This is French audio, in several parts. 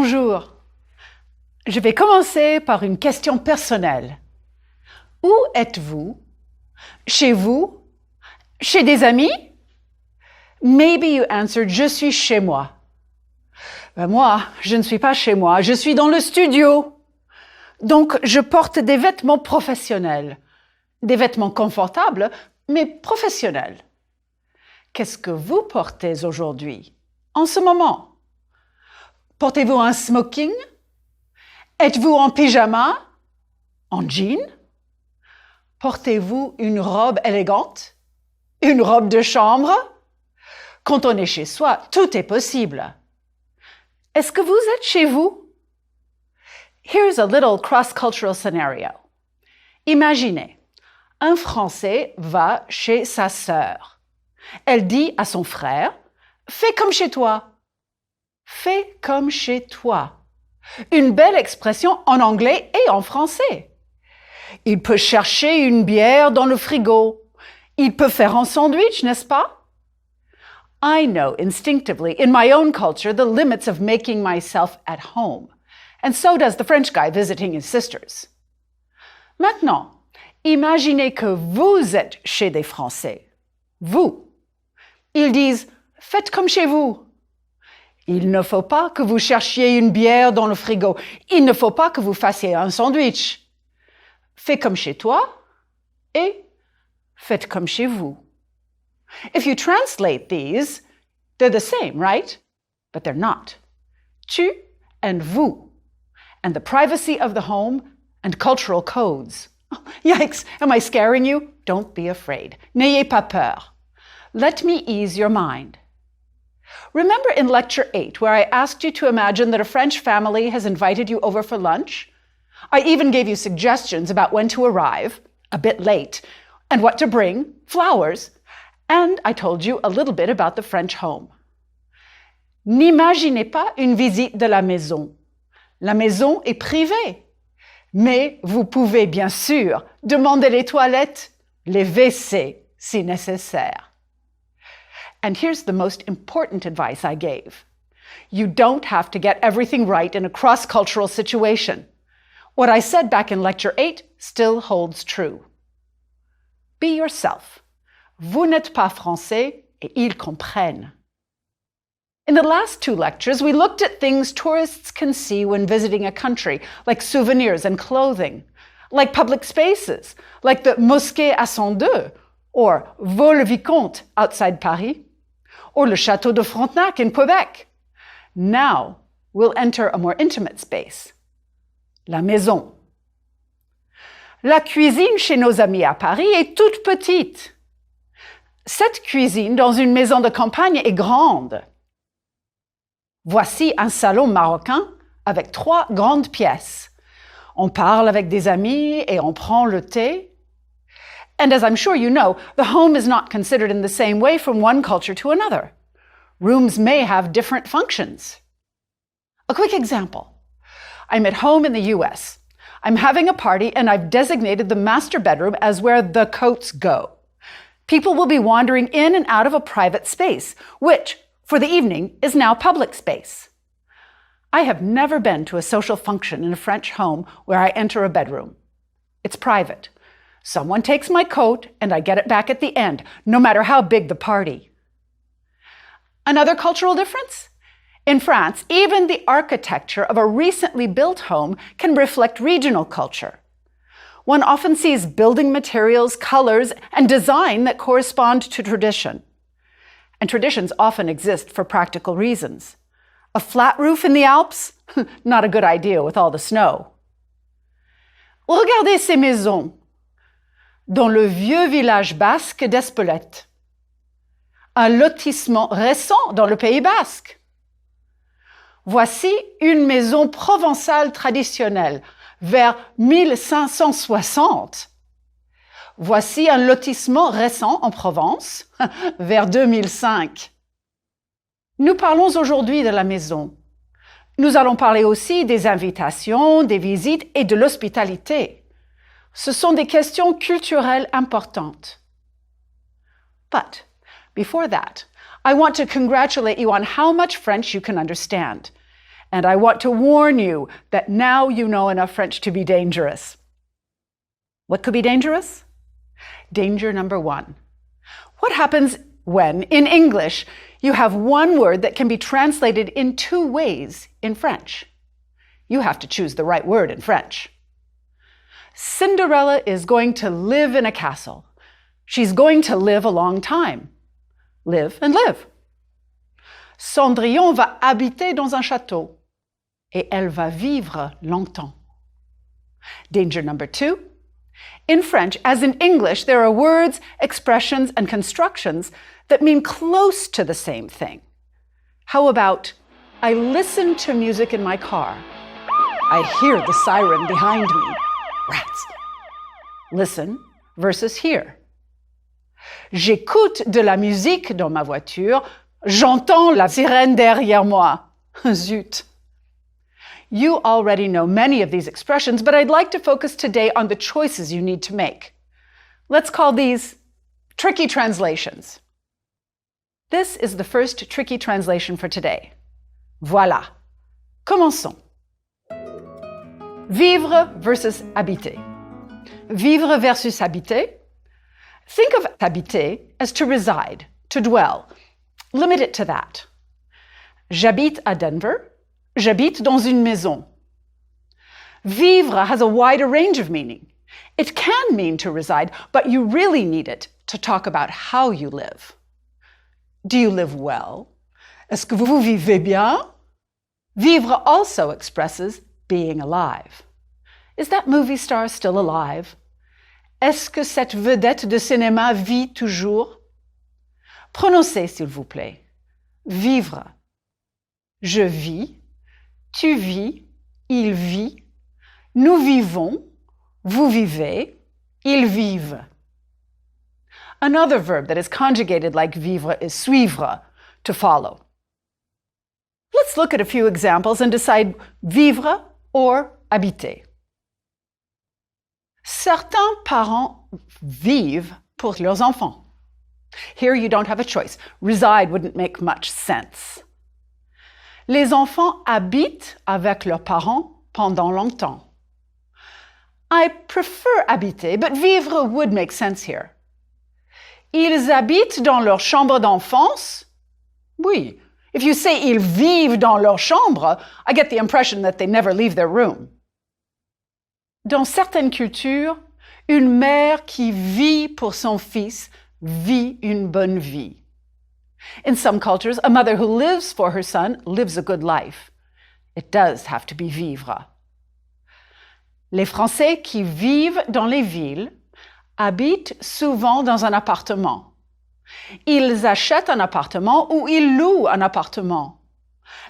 Bonjour. Je vais commencer par une question personnelle. Où êtes-vous? Chez vous? Chez des amis? Maybe you answered, je suis chez moi. Moi, je ne suis pas chez moi, je suis dans le studio. Donc, je porte des vêtements professionnels. Des vêtements confortables, mais professionnels. Qu'est-ce que vous portez aujourd'hui, en ce moment? Portez-vous un smoking? Êtes-vous en pyjama? En jean? Portez-vous une robe élégante? Une robe de chambre? Quand on est chez soi, tout est possible. Est-ce que vous êtes chez vous? Here's a little cross-cultural scenario. Imaginez, un Français va chez sa sœur. Elle dit à son frère, « Fais comme chez toi ». Fais comme chez toi. Une belle expression en anglais et en français. Il peut chercher une bière dans le frigo. Il peut faire un sandwich, n'est-ce pas? I know instinctively in my own culture the limits of making myself at home. And so does the French guy visiting his sisters. Maintenant, imaginez que vous êtes chez des Français. Vous. Ils disent « Faites comme chez vous ». Il ne faut pas que vous cherchiez une bière dans le frigo. Il ne faut pas que vous fassiez un sandwich. Fais comme chez toi et faites comme chez vous. If you translate these, they're the same, right? But they're not. Tu and vous, and the privacy of the home and cultural codes. Yikes, am I scaring you? Don't be afraid. N'ayez pas peur. Let me ease your mind. Remember in Lecture 8 where I asked you to imagine that a French family has invited you over for lunch? I even gave you suggestions about when to arrive, a bit late, and what to bring, flowers, and I told you a little bit about the French home. N'imaginez pas une visite de la maison. La maison est privée. Mais vous pouvez bien sûr demander les toilettes, les WC si nécessaire. And here's the most important advice I gave. You don't have to get everything right in a cross-cultural situation. What I said back in Lecture 8 still holds true. Be yourself. Vous n'êtes pas français et ils comprennent. In the last two lectures, we looked at things tourists can see when visiting a country, like souvenirs and clothing, like public spaces, like the Mosquée à 102, or Vaux-le-Vicomte outside Paris, or le Château de Frontenac in Quebec. Now, we'll enter a more intimate space. La maison. La cuisine chez nos amis à Paris est toute petite. Cette cuisine dans une maison de campagne est grande. Voici un salon marocain avec 3 grandes pièces. On parle avec des amis et on prend le thé. And as I'm sure you know, the home is not considered in the same way from one culture to another. Rooms may have different functions. A quick example. I'm at home in the US. I'm having a party and I've designated the master bedroom as where the coats go. People will be wandering in and out of a private space, which, for the evening, is now public space. I have never been to a social function in a French home where I enter a bedroom. It's private. Someone takes my coat and I get it back at the end, no matter how big the party. Another cultural difference? In France, even the architecture of a recently built home can reflect regional culture. One often sees building materials, colors, and design that correspond to tradition. And traditions often exist for practical reasons. A flat roof in the Alps? Not a good idea with all the snow. Regardez ces maisons. Dans le vieux village basque d'Espelette. Un lotissement récent dans le Pays basque. Voici une maison provençale traditionnelle vers 1560. Voici un lotissement récent en Provence vers 2005. Nous parlons aujourd'hui de la maison. Nous allons parler aussi des invitations, des visites et de l'hospitalité. Ce sont des questions culturelles importantes. But before that, I want to congratulate you on how much French you can understand. And I want to warn you that now you know enough French to be dangerous. What could be dangerous? Danger number 1. What happens when, in English, you have one word that can be translated in 2 ways in French? You have to choose the right word in French. Cinderella is going to live in a castle. She's going to live a long time. Live and live. Cendrillon va habiter dans un château. Et elle va vivre longtemps. Danger number 2. In French, as in English, there are words, expressions, and constructions that mean close to the same thing. How about, I listen to music in my car. I hear the siren behind me. Rats. Listen versus hear. J'écoute de la musique dans ma voiture. J'entends la sirène derrière moi. Zut. You already know many of these expressions, but I'd like to focus today on the choices you need to make. Let's call these tricky translations. This is the first tricky translation for today. Voilà. Commençons. Vivre versus habiter. Vivre versus habiter. Think of habiter as to reside, to dwell. Limit it to that. J'habite à Denver. J'habite dans une maison. Vivre has a wider range of meaning. It can mean to reside, but you really need it to talk about how you live. Do you live well? Est-ce que vous vivez bien? Vivre also expresses being alive. Is that movie star still alive? Est-ce que cette vedette de cinéma vit toujours? Prononcez, s'il vous plaît. Vivre. Je vis. Tu vis, il vit, nous vivons, vous vivez, ils vivent. Another verb that is conjugated like vivre is suivre, to follow. Let's look at a few examples and decide vivre or habiter. Certains parents vivent pour leurs enfants. Here you don't have a choice. Reside wouldn't make much sense. Les enfants habitent avec leurs parents pendant longtemps. I prefer habiter, but vivre would make sense here. Ils habitent dans leur chambre d'enfance? Oui. If you say ils vivent dans leur chambre, I get the impression that they never leave their room. Dans certaines cultures, une mère qui vit pour son fils vit une bonne vie. In some cultures, a mother who lives for her son lives a good life. It does have to be vivre. Les Français qui vivent dans les villes habitent souvent dans un appartement. Ils achètent un appartement ou ils louent un appartement.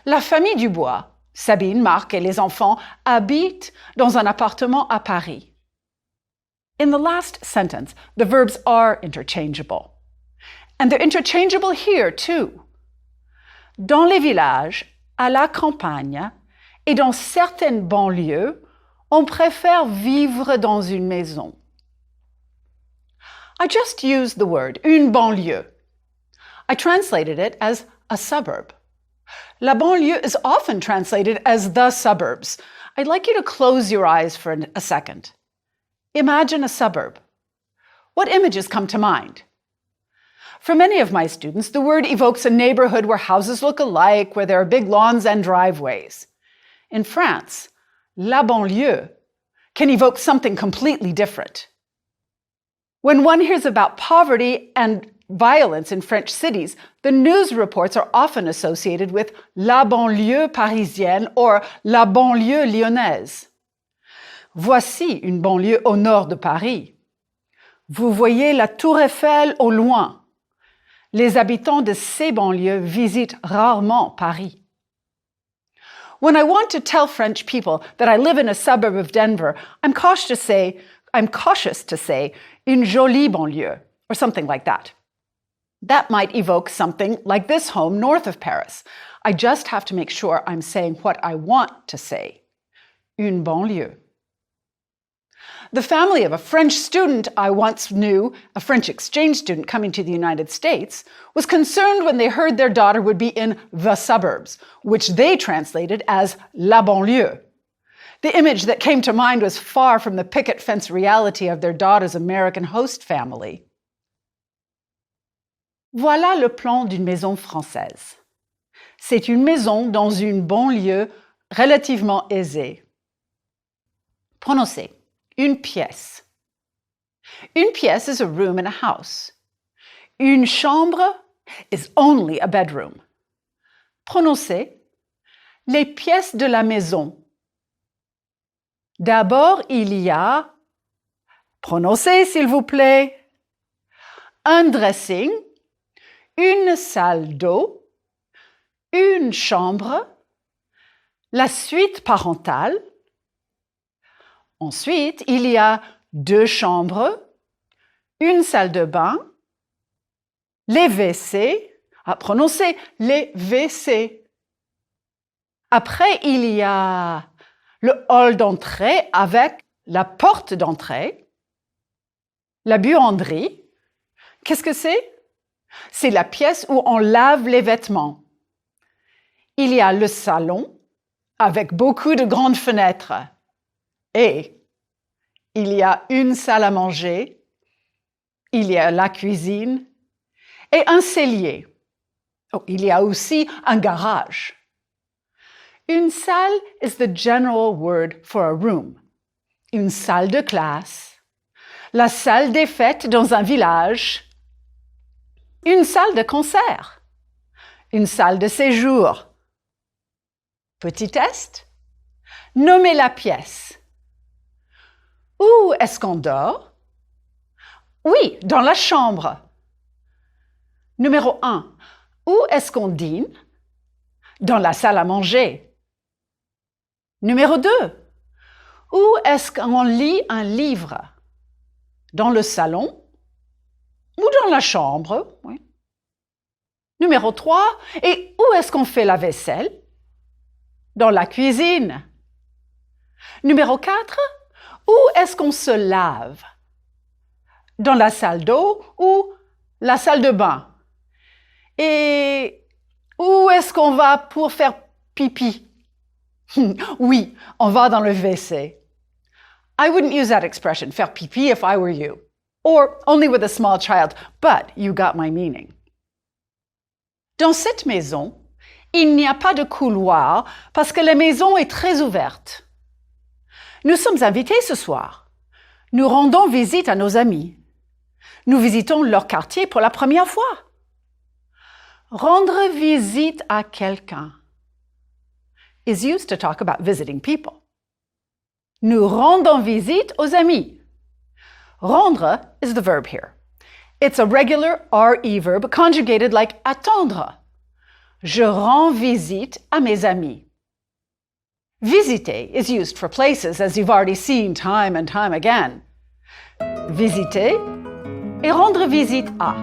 La famille Dubois, Sabine, Marc et les enfants habitent dans un appartement à Paris. In the last sentence, the verbs are interchangeable. And they're interchangeable here, too. Dans les villages, à la campagne, et dans certaines banlieues, on préfère vivre dans une maison. I just used the word, une banlieue. I translated it as a suburb. La banlieue is often translated as the suburbs. I'd like you to close your eyes for a second. Imagine a suburb. What images come to mind? For many of my students, the word evokes a neighborhood where houses look alike, where there are big lawns and driveways. In France, la banlieue can evoke something completely different. When one hears about poverty and violence in French cities, the news reports are often associated with la banlieue parisienne or la banlieue lyonnaise. Voici une banlieue au nord de Paris. Vous voyez la Tour Eiffel au loin. Les habitants de ces banlieues visitent rarement Paris. When I want to tell French people that I live in a suburb of Denver, I'm cautious to say une jolie banlieue, or something like that. That might evoke something like this home north of Paris. I just have to make sure I'm saying what I want to say. Une banlieue. The family of a French student I once knew, a French exchange student coming to the United States, was concerned when they heard their daughter would be in the suburbs, which they translated as la banlieue. The image that came to mind was far from the picket fence reality of their daughter's American host family. Voilà le plan d'une maison française. C'est une maison dans une banlieue relativement aisée. Prononcez. Une pièce. Une pièce is a room in a house. Une chambre is only a bedroom. Prononcez. Les pièces de la maison. D'abord, il y a, prononcez s'il vous plaît, un dressing, une salle d'eau, une chambre, la suite parentale. Ensuite, il y a 2 chambres, une salle de bain, les WC, prononcez les WC. Après, il y a le hall d'entrée avec la porte d'entrée, la buanderie. Qu'est-ce que c'est? C'est la pièce où on lave les vêtements. Il y a le salon avec beaucoup de grandes fenêtres. Et il y a une salle à manger, il y a la cuisine et un cellier. Oh, il y a aussi un garage. Une salle is the general word for a room. Une salle de classe, la salle des fêtes dans un village, une salle de concert, une salle de séjour. Petit test. Nommez la pièce. Où est-ce qu'on dort? Oui, dans la chambre. Numéro 1. Où est-ce qu'on dîne? Dans la salle à manger. Numéro 2. Où est-ce qu'on lit un livre? Dans le salon ou dans la chambre? Oui. Numéro 3. Et où est-ce qu'on fait la vaisselle? Dans la cuisine. Numéro 4. Où est-ce qu'on se lave? Dans la salle d'eau ou la salle de bain? Et où est-ce qu'on va pour faire pipi? Oui, on va dans le WC. I wouldn't use that expression, faire pipi, if I were you. Or only with a small child, but you got my meaning. Dans cette maison, il n'y a pas de couloir parce que la maison est très ouverte. Nous sommes invités ce soir. Nous rendons visite à nos amis. Nous visitons leur quartier pour la première fois. Rendre visite à quelqu'un is used to talk about visiting people. Nous rendons visite aux amis. Rendre is the verb here. It's a regular RE verb conjugated like attendre. Je rends visite à mes amis. Visiter is used for places, as you've already seen time and time again. Visiter et rendre visite à.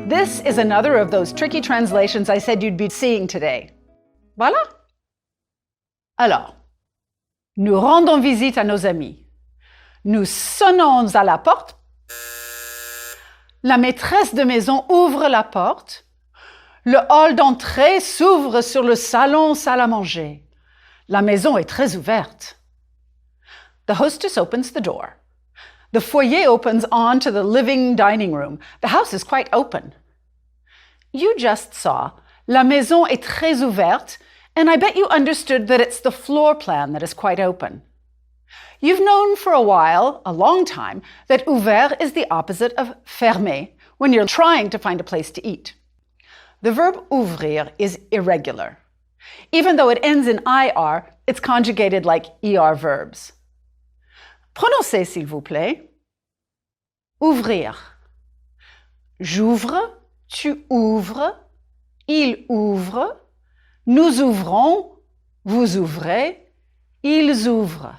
This is another of those tricky translations I said you'd be seeing today. Voilà. Alors, nous rendons visite à nos amis. Nous sonnons à la porte. La maîtresse de maison ouvre la porte. Le hall d'entrée s'ouvre sur le salon, salle à manger. La maison est très ouverte. The hostess opens the door. The foyer opens onto the living dining room. The house is quite open. You just saw, la maison est très ouverte, and I bet you understood that it's the floor plan that is quite open. You've known for a while, a long time, that ouvert is the opposite of fermé when you're trying to find a place to eat. The verb ouvrir is irregular. Even though it ends in IR, it's conjugated like ER verbs. Prononcez, s'il vous plaît. Ouvrir. J'ouvre, tu ouvres, il ouvre, nous ouvrons, vous ouvrez, ils ouvrent.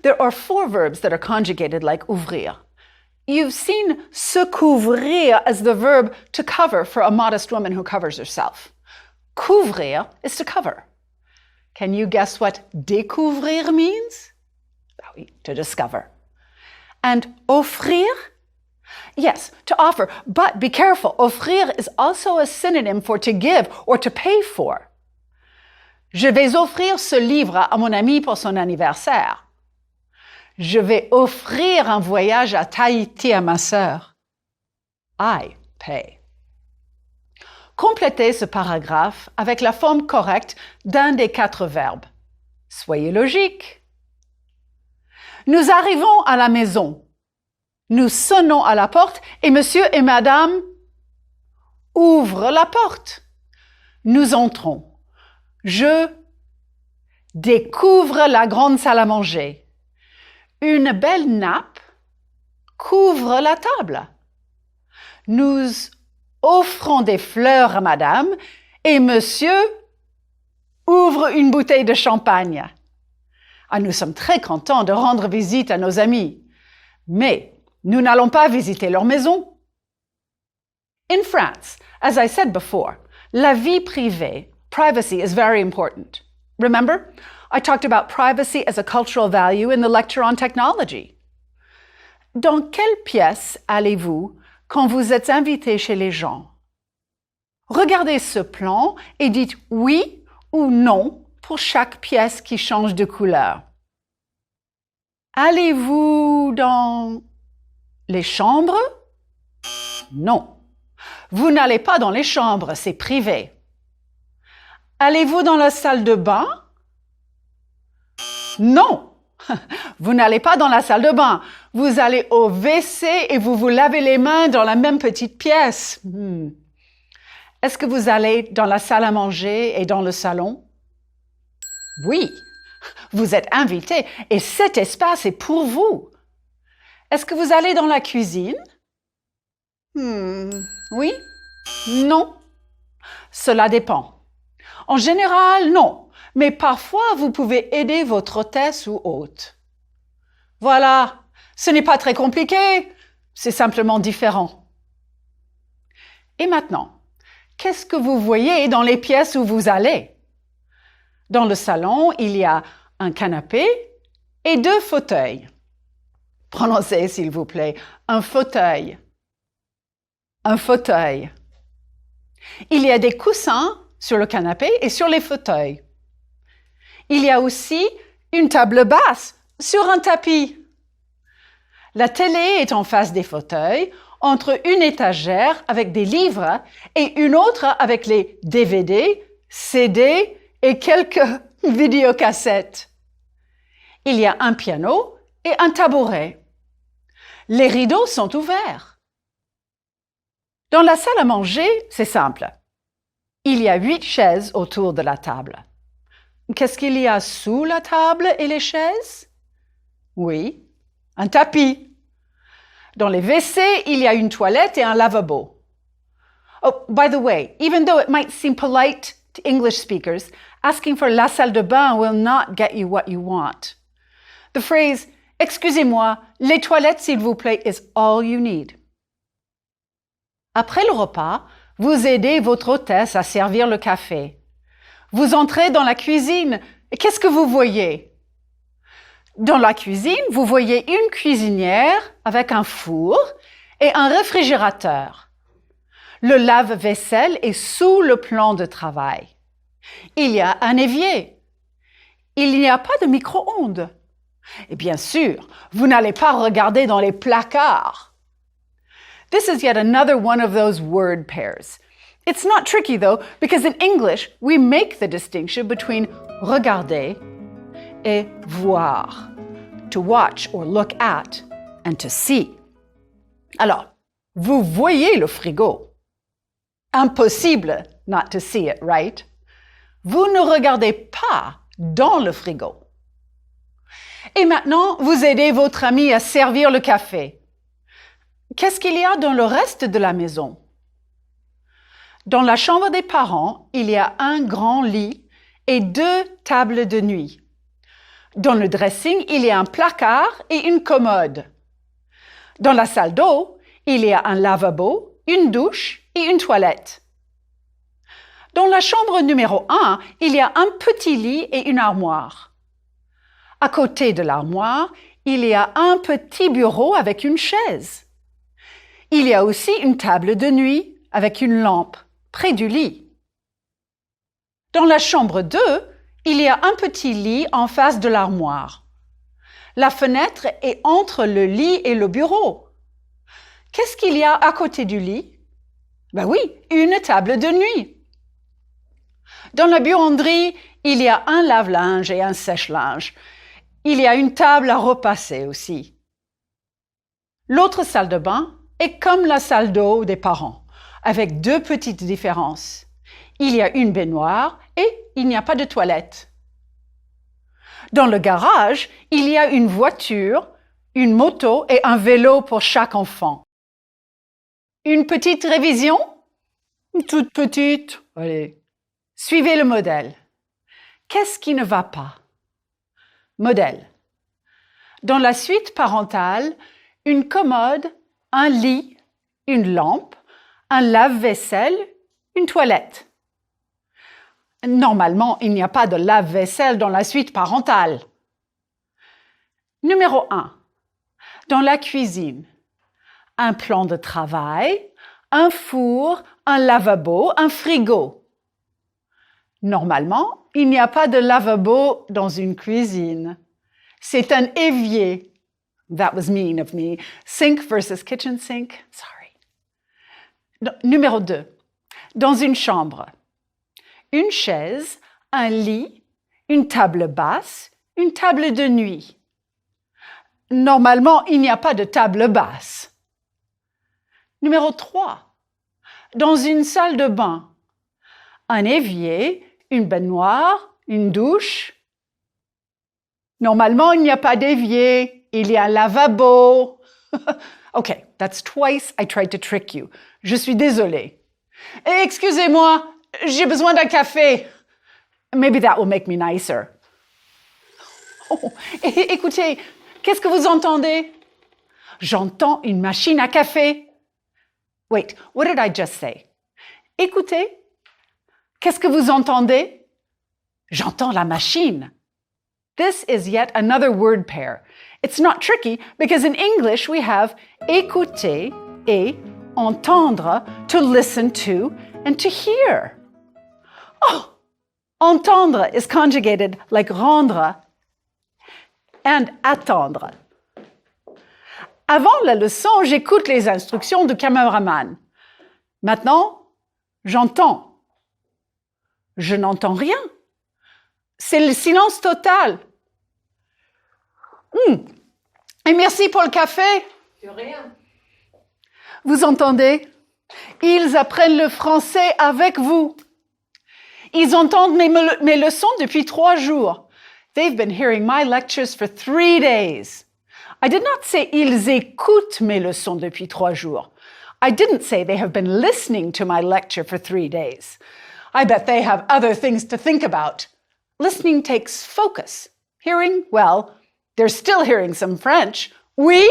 There are 4 verbs that are conjugated like ouvrir. You've seen se couvrir as the verb to cover for a modest woman who covers herself. Couvrir is to cover. Can you guess what découvrir means? Oui, to discover. And offrir? Yes, to offer, but be careful. Offrir is also a synonym for to give or to pay for. Je vais offrir ce livre à mon ami pour son anniversaire. Je vais offrir un voyage à Tahiti à ma sœur. I pay. Complétez ce paragraphe avec la forme correcte d'un des 4 verbes. Soyez logique. Nous arrivons à la maison. Nous sonnons à la porte et monsieur et madame ouvrent la porte. Nous entrons. Je découvre la grande salle à manger. Une belle nappe couvre la table. Nous offrons des fleurs à madame et monsieur ouvre une bouteille de champagne. Ah, nous sommes très contents de rendre visite à nos amis, mais nous n'allons pas visiter leur maison. In France, as I said before, la vie privée, privacy, is very important. Remember, I talked about privacy as a cultural value in the lecture on technology. Dans quelle pièce allez-vous quand vous êtes invité chez les gens? Regardez ce plan et dites oui ou non pour chaque pièce qui change de couleur. Allez-vous dans les chambres? Non. Vous n'allez pas dans les chambres, c'est privé. Allez-vous dans la salle de bain? Non. Vous n'allez pas dans la salle de bain. Vous allez au WC et vous vous lavez les mains dans la même petite pièce. Est-ce que vous allez dans la salle à manger et dans le salon? Oui. Vous êtes invité et cet espace est pour vous. Est-ce que vous allez dans la cuisine? Oui? Non? Cela dépend. En général, non. Mais parfois, vous pouvez aider votre hôtesse ou hôte. Voilà. Ce n'est pas très compliqué. C'est simplement différent. Et maintenant, qu'est-ce que vous voyez dans les pièces où vous allez? Dans le salon, il y a un canapé et 2 fauteuils. Prononcez, s'il vous plaît, un fauteuil. Un fauteuil. Il y a des coussins sur le canapé et sur les fauteuils. Il y a aussi une table basse sur un tapis. La télé est en face des fauteuils, entre une étagère avec des livres et une autre avec les DVD, CD et quelques vidéocassettes. Il y a un piano et un tabouret. Les rideaux sont ouverts. Dans la salle à manger, c'est simple. Il y a 8 chaises autour de la table. Qu'est-ce qu'il y a sous la table et les chaises? Oui, un tapis. Dans les WC, il y a une toilette et un lavabo. Oh, by the way, even though it might seem polite to English speakers, asking for la salle de bain will not get you what you want. The phrase « Excusez-moi, les toilettes s'il vous plaît » is all you need. Après le repas, vous aidez votre hôtesse à servir le café. Vous entrez dans la cuisine et qu'est-ce que vous voyez? Dans la cuisine, vous voyez une cuisinière avec un four et un réfrigérateur. Le lave-vaisselle est sous le plan de travail. Il y a un évier. Il n'y a pas de micro-ondes. Et bien sûr, vous n'allez pas regarder dans les placards. This is yet another one of those word pairs. It's not tricky though, because in English, we make the distinction between regarder et voir. To watch or look at and to see. Alors, vous voyez le frigo. Impossible not to see it, right? Vous ne regardez pas dans le frigo. Et maintenant, vous aidez votre ami à servir le café. Qu'est-ce qu'il y a dans le reste de la maison? Dans la chambre des parents, il y a un grand lit et 2 tables de nuit. Dans le dressing, il y a un placard et une commode. Dans la salle d'eau, il y a un lavabo, une douche et une toilette. Dans la chambre numéro 1, il y a un petit lit et une armoire. À côté de l'armoire, il y a un petit bureau avec une chaise. Il y a aussi une table de nuit avec une lampe près du lit. Dans la chambre 2, il y a un petit lit en face de l'armoire. La fenêtre est entre le lit et le bureau. Qu'est-ce qu'il y a à côté du lit? Ben oui, une table de nuit. Dans la buanderie, il y a un lave-linge et un sèche-linge. Il y a une table à repasser aussi. L'autre salle de bain est comme la salle d'eau des parents, avec deux petites différences. Il y a une baignoire et il n'y a pas de toilette. Dans le garage, il y a une voiture, une moto et un vélo pour chaque enfant. Une petite révision? Toute petite. Allez. Suivez le modèle. Qu'est-ce qui ne va pas? Modèle. Dans la suite parentale, une commode, un lit, une lampe, un lave-vaisselle, une toilette. Normalement, il n'y a pas de lave-vaisselle dans la suite parentale. Numéro 1. Dans la cuisine, un plan de travail, un four, un lavabo, un frigo. Normalement, il n'y a pas de lavabo dans une cuisine. C'est un évier. That was mean of me. Sink versus kitchen sink. Sorry. Numéro 2. Dans une chambre, une chaise, un lit, une table basse, une table de nuit. Normalement, il n'y a pas de table basse. Numéro 3. Dans une salle de bain, un évier, une baignoire, une douche. Normalement, il n'y a pas d'évier, il y a un lavabo. Okay, that's twice I tried to trick you. Je suis désolée. Excusez-moi, j'ai besoin d'un café. Maybe that will make me nicer. Oh, écoutez, qu'est-ce que vous entendez? J'entends une machine à café. Wait, what did I just say? Écoutez, qu'est-ce que vous entendez? J'entends la machine. This is yet another word pair. It's not tricky because in English we have écouter et entendre, to listen to and to hear. Oh, entendre is conjugated like rendre and attendre. Avant la leçon, j'écoute les instructions du cameraman. Maintenant, j'entends. Je n'entends rien. C'est le silence total. Et merci pour le café. De rien. Vous entendez? Ils apprennent le français avec vous. Ils entendent mes leçons depuis 3 jours. They've been hearing my lectures for 3 days. I did not say ils écoutent mes leçons depuis 3 jours. I didn't say they have been listening to my lecture for 3 days. I bet they have other things to think about. Listening takes focus. Hearing, well, they're still hearing some French. Oui?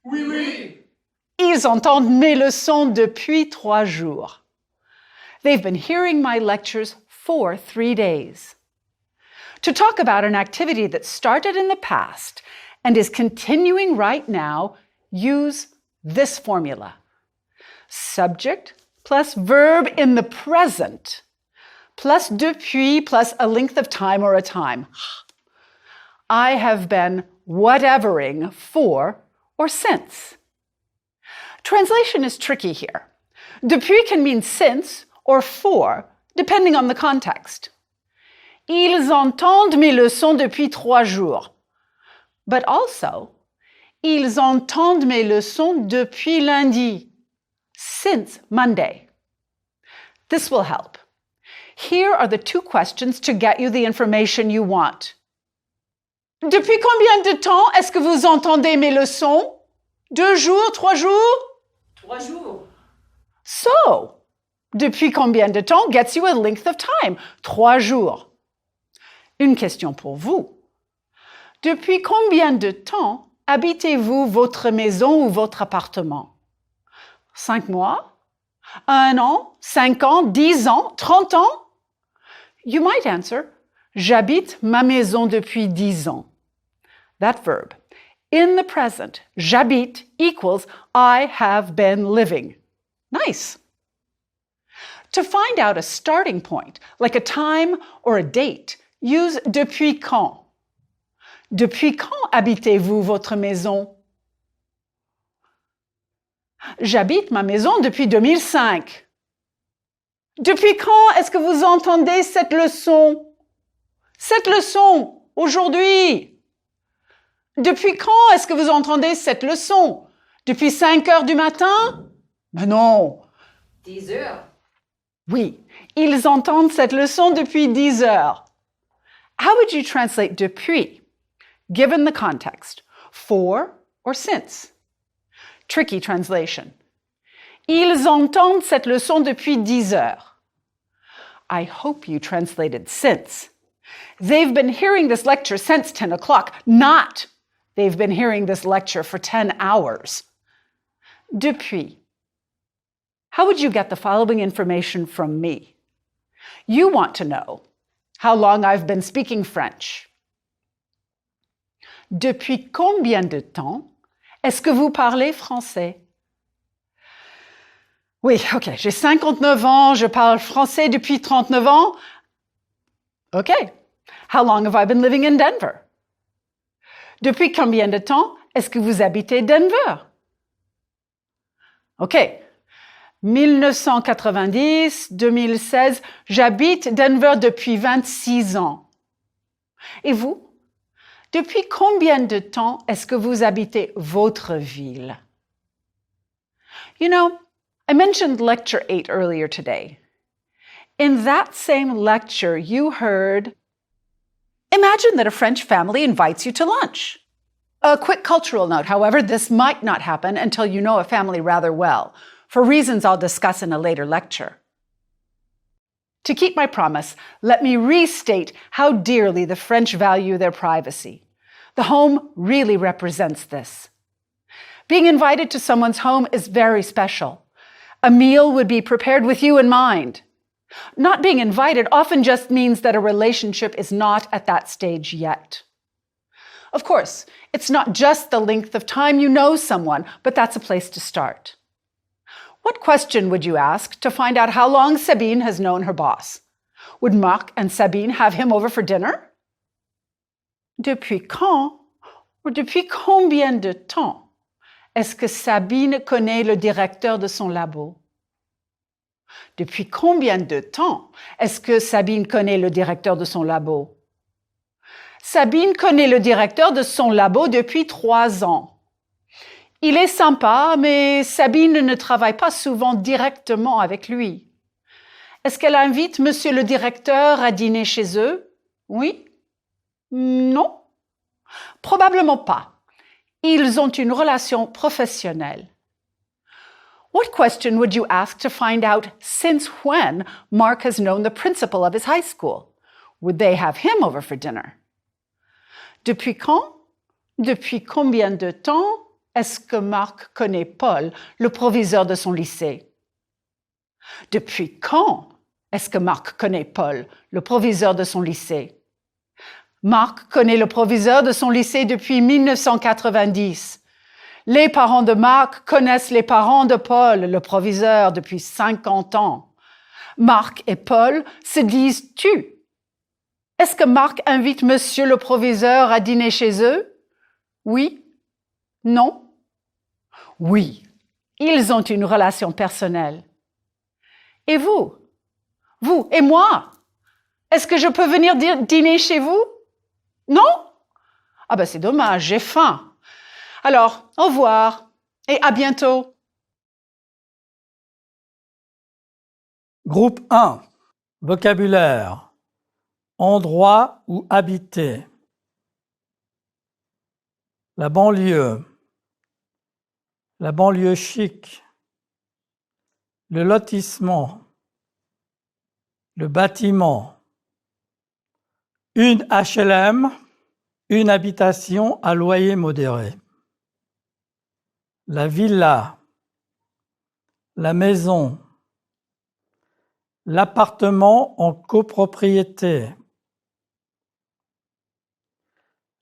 Oui, oui. Ils entendent mes leçons depuis 3 jours. They've been hearing my lectures for 3 days. To talk about an activity that started in the past and is continuing right now, use this formula. Subject plus verb in the present plus depuis plus a length of time or a time. I have been whatevering for or since. Translation is tricky here. Depuis can mean since or for, depending on the context. Ils entendent mes leçons depuis 3 jours. But also, ils entendent mes leçons depuis lundi, since Monday. This will help. Here are the 2 questions to get you the information you want. Depuis combien de temps est-ce que vous entendez mes leçons? 2 jours, 3 jours? 3 jours. So, depuis combien de temps gets you a length of time? 3 jours. Une question pour vous. Depuis combien de temps habitez-vous votre maison ou votre appartement? 5 mois? 1 an? 5 ans? 10 ans? 30 ans? You might answer, J'habite ma maison depuis 10 ans. That verb. In the present, j'habite equals I have been living. Nice. To find out a starting point, like a time or a date, use depuis quand. Depuis quand habitez-vous votre maison? J'habite ma maison depuis 2005. Depuis quand est-ce que vous entendez cette leçon? Cette leçon, aujourd'hui. Depuis quand est-ce que vous entendez cette leçon? Depuis 5 heures du matin? Mais non. 10 heures. Oui, ils entendent cette leçon depuis 10 heures. How would you translate depuis, given the context? For or since? Tricky translation. Ils entendent cette leçon depuis 10 heures. I hope you translated since. They've been hearing this lecture since 10 o'clock, not they've been hearing this lecture for 10 hours. Depuis. How would you get the following information from me? You want to know how long I've been speaking French. Depuis combien de temps est-ce que vous parlez français? Oui, OK, j'ai 59 ans, je parle français depuis 39 ans. OK. How long have I been living in Denver? Depuis combien de temps est-ce que vous habitez Denver? OK. 1990, 2016, j'habite Denver depuis 26 ans. Et vous? Depuis combien de temps est-ce que vous habitez votre ville? You know, I mentioned lecture 8 earlier today. In that same lecture, you heard, imagine that a French family invites you to lunch. A quick cultural note, however, this might not happen until you know a family rather well, for reasons I'll discuss in a later lecture. To keep my promise, let me restate how dearly the French value their privacy. The home really represents this. Being invited to someone's home is very special. A meal would be prepared with you in mind. Not being invited often just means that a relationship is not at that stage yet. Of course, it's not just the length of time you know someone, but that's a place to start. What question would you ask to find out how long Sabine has known her boss? Would Marc and Sabine have him over for dinner? Depuis quand ou depuis combien de temps est-ce que Sabine connaît le directeur de son labo? Depuis combien de temps est-ce que Sabine connaît le directeur de son labo? Sabine connaît le directeur de son labo depuis 3 ans. Il est sympa, mais Sabine ne travaille pas souvent directement avec lui. Est-ce qu'elle invite monsieur le directeur à dîner chez eux? Oui? Non? Probablement pas. Ils ont une relation professionnelle. What question would you ask to find out since when Marc has known the principal of his high school? Would they have him over for dinner? Depuis quand? Depuis combien de temps est-ce que Marc connaît Paul, le proviseur de son lycée? Depuis quand est-ce que Marc connaît Paul, le proviseur de son lycée? Marc connaît le proviseur de son lycée depuis 1990. Les parents de Marc connaissent les parents de Paul, le proviseur, depuis 50 ans. Marc et Paul se disent « tu ». Est-ce que Marc invite monsieur le proviseur à dîner chez eux? Oui? Non? Oui, ils ont une relation personnelle. Et vous? Vous et moi? Est-ce que je peux venir dîner chez vous? Non? Ah ben c'est dommage, j'ai faim. Alors, au revoir et à bientôt. Groupe 1. Vocabulaire. Endroit ou habiter. La banlieue. La banlieue chic. Le lotissement. Le bâtiment. Une HLM, une habitation à loyer modéré. La villa. La maison. L'appartement en copropriété.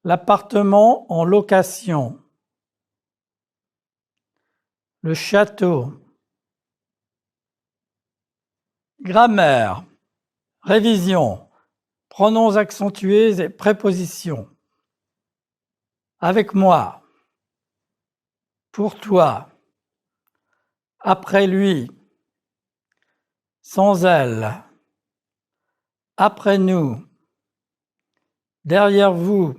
l'appartement en location, le château. Grammaire, révision, pronoms accentués et prépositions. Avec moi, pour toi, après lui, sans elle, après nous, derrière vous,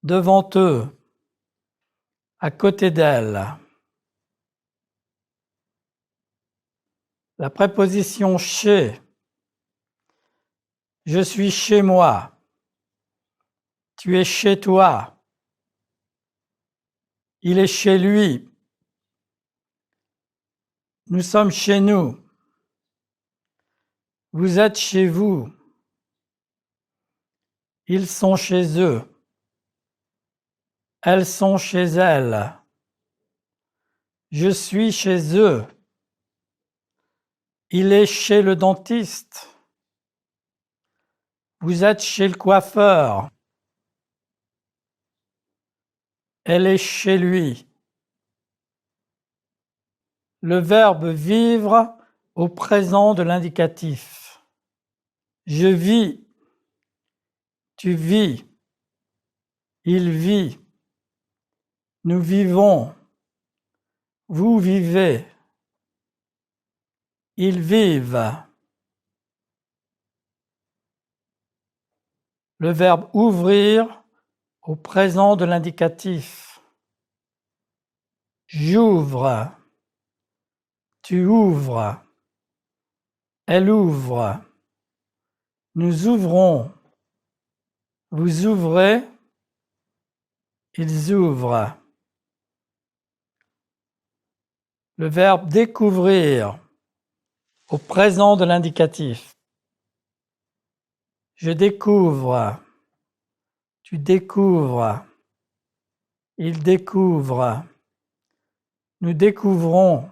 devant eux, à côté d'elle. La préposition chez. Je suis chez moi. Tu es chez toi. Il est chez lui. Nous sommes chez nous. Vous êtes chez vous. Ils sont chez eux. Elles sont chez elles. Je suis chez eux. Il est chez le dentiste. Vous êtes chez le coiffeur. Elle est chez lui. Le verbe vivre au présent de l'indicatif. Je vis. Tu vis. Il vit. Nous vivons. Vous vivez. Ils vivent. Le verbe ouvrir au présent de l'indicatif. J'ouvre. Tu ouvres. Elle ouvre. Nous ouvrons. Vous ouvrez. Ils ouvrent. Le verbe découvrir au présent de l'indicatif. Je découvre. Tu découvres. Il découvre. Nous découvrons.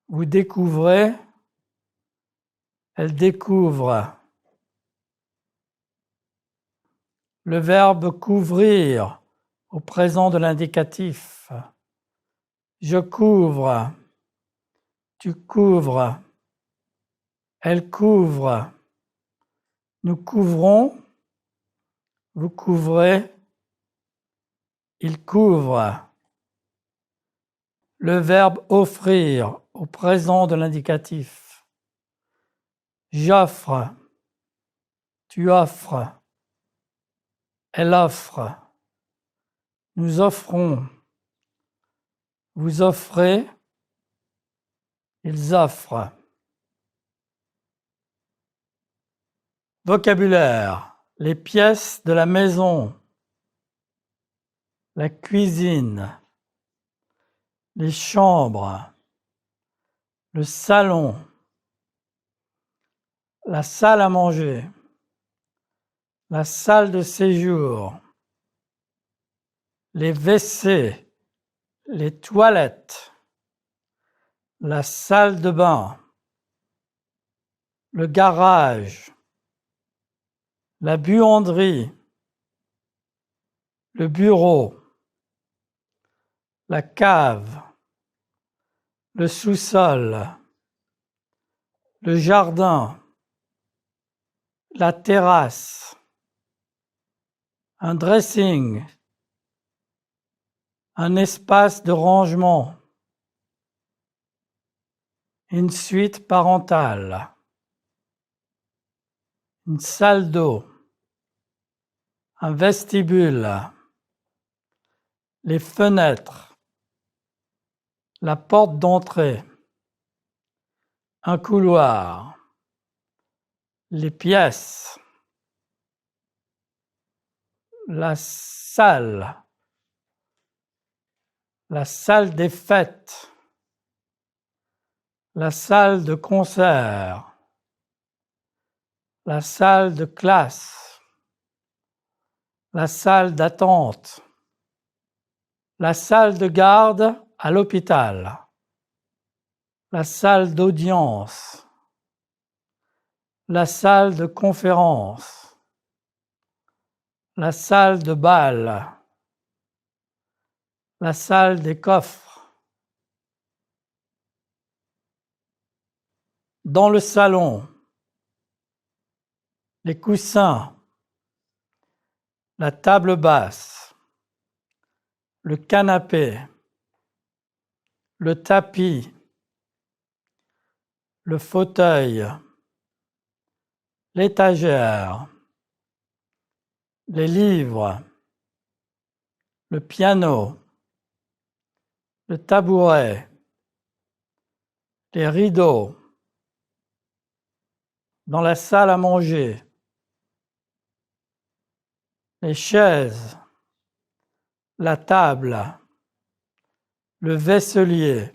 Vous découvrez. Elle découvre. Le verbe couvrir au présent de l'indicatif. Je couvre. Tu couvres. Elle couvre. Nous couvrons. Vous couvrez. Il couvre. Le verbe offrir au présent de l'indicatif. J'offre. Tu offres. Elle offre. Nous offrons. Vous offrez. Ils offrent. Vocabulaire. Les pièces de la maison. La cuisine. Les chambres. Le salon. La salle à manger. La salle de séjour. Les WC. Les toilettes. La salle de bain. Le garage. La buanderie. Le bureau. La cave. Le sous-sol. Le jardin. La terrasse. Un dressing. Un espace de rangement. Une suite parentale. Une salle d'eau. Un vestibule. Les fenêtres. La porte d'entrée. Un couloir. Les pièces. La salle. La salle des fêtes. La salle de concert. La salle de classe. La salle d'attente. La salle de garde à l'hôpital. La salle d'audience. La salle de conférence. la salle de bal, la salle des coffres, dans le salon, les coussins, la table basse, le canapé, le tapis, le fauteuil, l'étagère, les livres, le piano, le tabouret, les rideaux, dans la salle à manger, les chaises, la table, le vaisselier,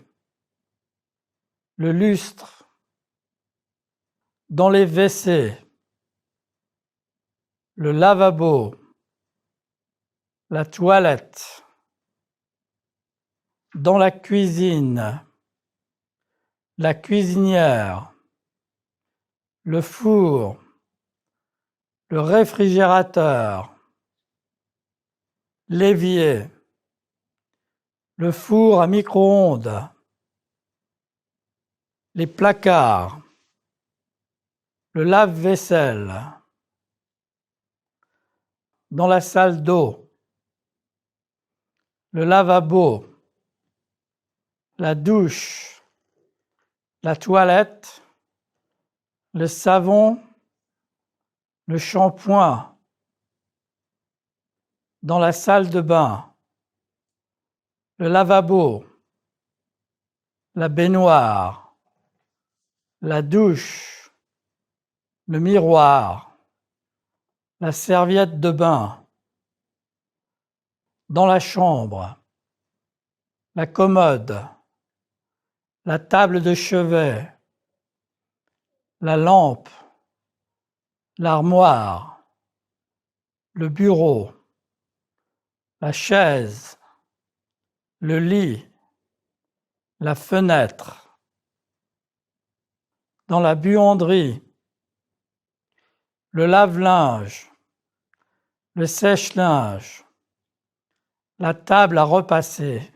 le lustre, dans les WC, le lavabo, la toilette, dans la cuisine, la cuisinière, le four, le réfrigérateur, l'évier, le four à micro-ondes, les placards, le lave-vaisselle, dans la salle d'eau, le lavabo, la douche, la toilette, le savon, le shampoing, dans la salle de bain, le lavabo, la baignoire, la douche, le miroir, la serviette de bain, dans la chambre, la commode, la table de chevet, la lampe, l'armoire, le bureau, la chaise, le lit, la fenêtre, dans la buanderie, le lave-linge, le sèche-linge, la table à repasser,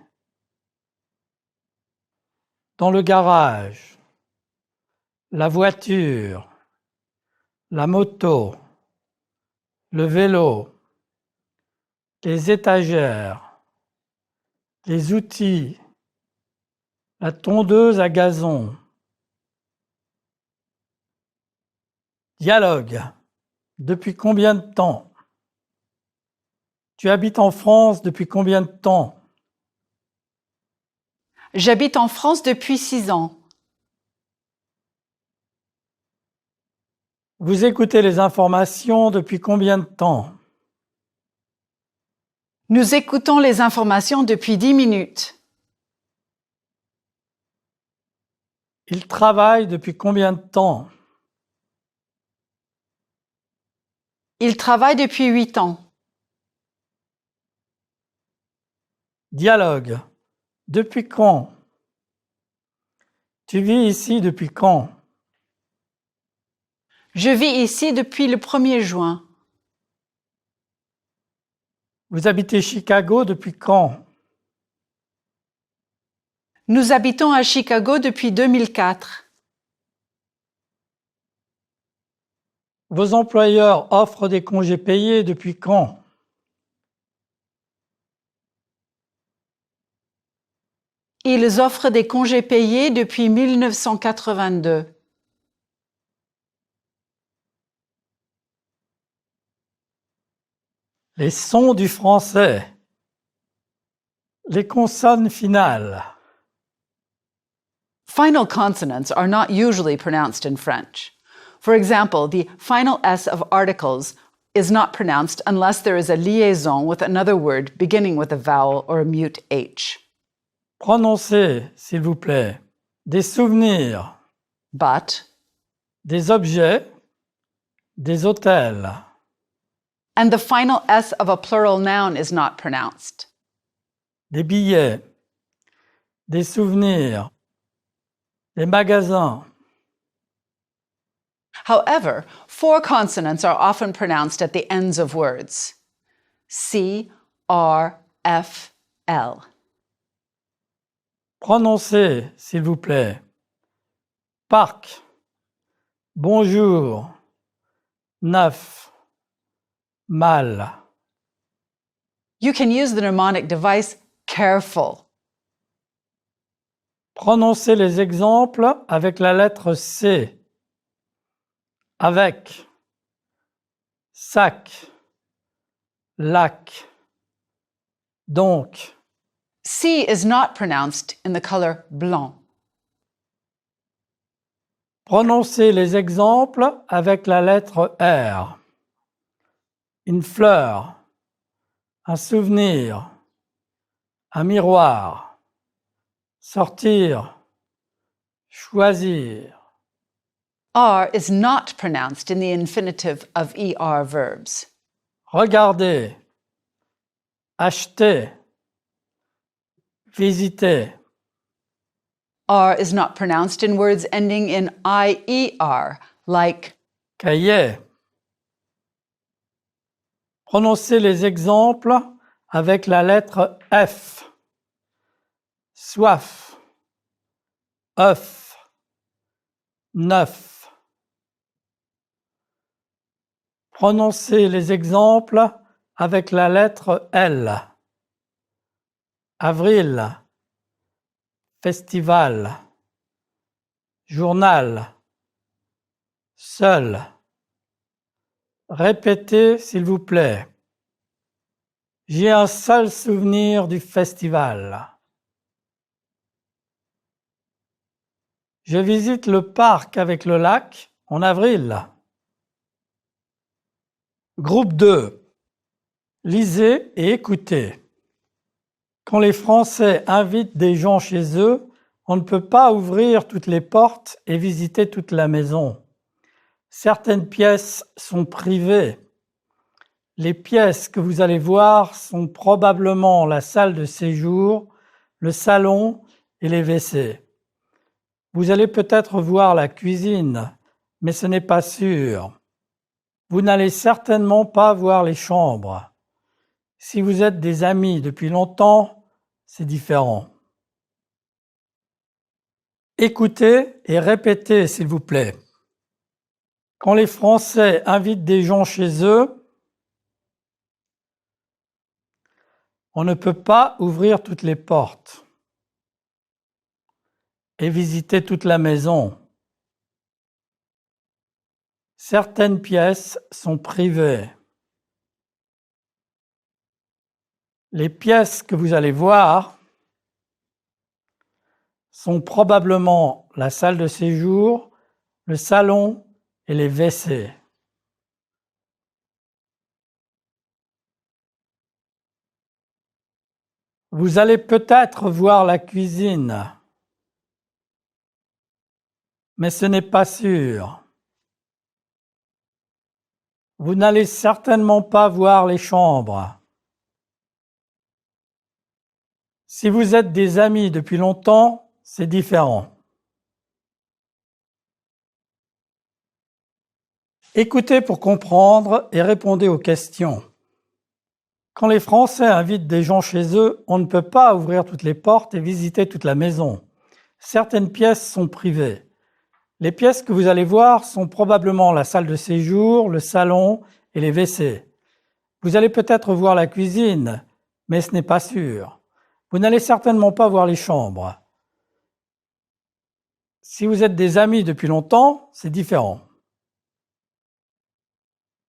dans le garage, la voiture, la moto, le vélo, les étagères, les outils, la tondeuse à gazon. Dialogue. Depuis combien de temps? Tu habites en France depuis combien de temps? J'habite en France depuis 6 ans. Vous écoutez les informations depuis combien de temps? Nous écoutons les informations depuis 10 minutes. Il travaille depuis combien de temps? Il travaille depuis 8 ans. Dialogue. Depuis quand? Tu vis ici depuis quand? Je vis ici depuis le 1er juin. Vous habitez Chicago depuis quand? Nous habitons à Chicago depuis 2004. Vos employeurs offrent des congés payés depuis quand? Ils offrent des congés payés depuis 1982. Les sons du français. Les consonnes finales. Final consonants are not usually pronounced in French. For example, the final S of articles is not pronounced unless there is a liaison with another word beginning with a vowel or a mute H. Prononcez, s'il vous plaît, des souvenirs, But, des objets, des hôtels. and the final S of a plural noun is not pronounced. Des billets, des souvenirs, des magasins. However, 4 consonants are often pronounced at the ends of words. Prononcez, s'il vous plaît. Parc. Bonjour. Neuf. Mal. You can use the mnemonic device careful. Prononcez les exemples avec la lettre C. Avec. Sac. Lac. Donc. C is not pronounced in the color blanc. Prononcez les exemples avec la lettre R. Une fleur. Un souvenir. Un miroir. Sortir. Choisir. R is not pronounced in the infinitive of ER verbs. Regardez. Acheter. Visiter. R is not pronounced in words ending in IER, like Cahier. Prononcez les exemples avec la lettre F. Soif. œuf. Neuf. Prononcez les exemples avec la lettre L. Avril. Festival. Journal. Seul. Répétez, s'il vous plaît. J'ai un seul souvenir du festival. Je visite le parc avec le lac en avril. Groupe 2. Lisez et écoutez. Quand les Français invitent des gens chez eux, on ne peut pas ouvrir toutes les portes et visiter toute la maison. Certaines pièces sont privées. Les pièces que vous allez voir sont probablement la salle de séjour, le salon et les WC. Vous allez peut-être voir la cuisine, mais ce n'est pas sûr. Vous n'allez certainement pas voir les chambres. Si vous êtes des amis depuis longtemps, c'est différent. Écoutez et répétez, s'il vous plaît. Quand les Français invitent des gens chez eux, on ne peut pas ouvrir toutes les portes et visiter toute la maison. Certaines pièces sont privées. Les pièces que vous allez voir sont probablement la salle de séjour, le salon et les WC. Vous allez peut-être voir la cuisine, mais ce n'est pas sûr. Vous n'allez certainement pas voir les chambres. Si vous êtes des amis depuis longtemps, c'est différent. Écoutez pour comprendre et répondez aux questions. Quand les Français invitent des gens chez eux, on ne peut pas ouvrir toutes les portes et visiter toute la maison. Certaines pièces sont privées. Les pièces que vous allez voir sont probablement la salle de séjour, le salon et les WC. Vous allez peut-être voir la cuisine, mais ce n'est pas sûr. Vous n'allez certainement pas voir les chambres. Si vous êtes des amis depuis longtemps, c'est différent.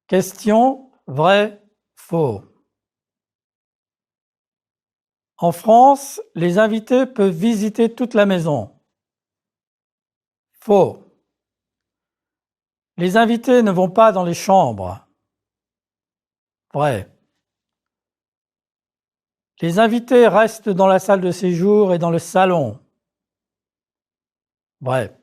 Question, vrai, faux. En France, les invités peuvent visiter toute la maison. Faux. Les invités ne vont pas dans les chambres. Vrai. Les invités restent dans la salle de séjour et dans le salon. Vrai.